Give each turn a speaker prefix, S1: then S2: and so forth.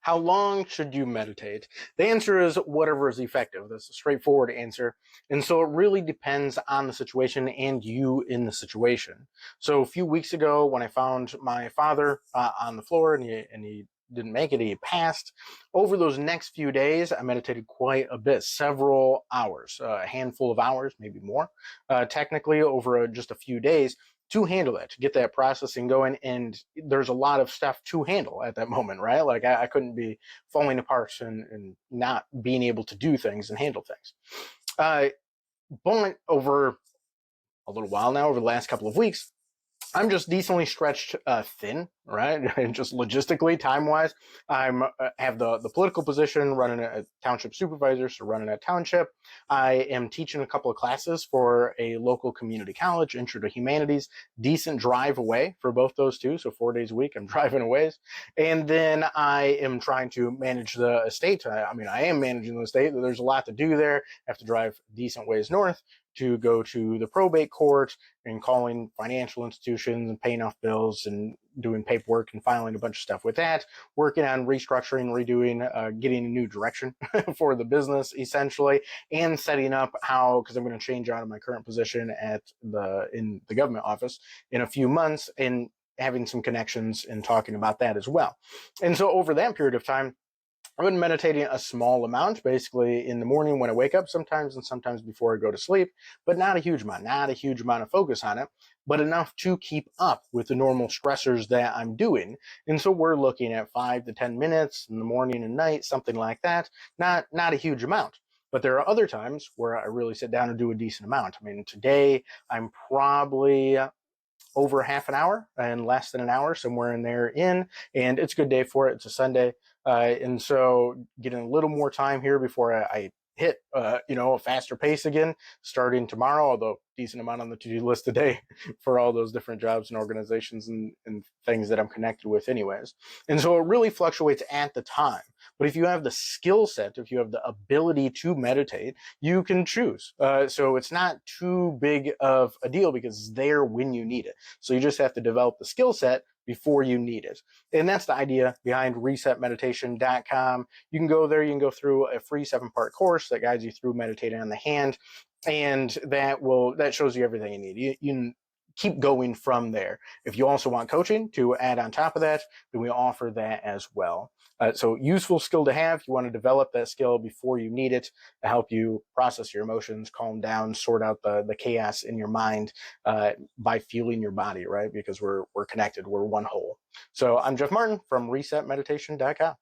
S1: How long should you meditate? The answer is whatever is effective. That's a straightforward answer. And so it really depends on the situation and you in the situation. So a few weeks ago, when I found my father on the floor and he didn't make it, he passed. Over those next few days, I meditated quite a bit, several hours, a handful of hours, maybe more, technically over just a few days to handle that, to get that processing going. And there's a lot of stuff to handle at that moment, right? Like I couldn't be falling apart and not being able to do things and handle things. But over a little while now, over the last couple of weeks, I'm just decently stretched thin, right? And just logistically, time-wise, I'm have the political position, running a township supervisor, so running a township. I am teaching a couple of classes for a local community college, Intro to Humanities, decent drive away for both those two, so 4 days a week I'm driving away. And then I am trying to manage the estate. I am managing the estate. There's a lot to do there. I have to drive decent ways north to go to the probate court and calling financial institutions and paying off bills and doing paperwork and filing a bunch of stuff with that, working on restructuring, redoing, getting a new direction for the business essentially, and setting up how, because I'm going to change out of my current position in the government office in a few months, and having some connections and talking about that as well. And so over that period of time, I've been meditating a small amount, basically in the morning when I wake up sometimes and sometimes before I go to sleep, but not a huge amount of focus on it, but enough to keep up with the normal stressors that I'm doing. And so we're looking at 5 to 10 minutes in the morning and night, something like that. Not a huge amount. But there are other times where I really sit down and do a decent amount. I mean, today I'm probably over half an hour and less than an hour, somewhere in there and it's a good day for it. It's a Sunday. And so getting a little more time here before I hit, a faster pace again, starting tomorrow, although decent amount on the to-do list today for all those different jobs and organizations and things that I'm connected with anyways. And so it really fluctuates at the time. But if you have the skill set, if you have the ability to meditate, you can choose. So it's not too big of a deal because it's there when you need it. So you just have to develop the skill set before you need it. And that's the idea behind resetmeditation.com. You can go there, you can go through a free 7-part course that guides you through meditating on the hand. And that shows you everything you need. You can keep going from there. If you also want coaching to add on top of that, then we offer that as well. So useful skill to have. You want to develop that skill before you need it to help you process your emotions, calm down, sort out the chaos in your mind by feeling your body, right? Because we're connected. We're one whole. So I'm Jeff Martin from resetmeditation.com.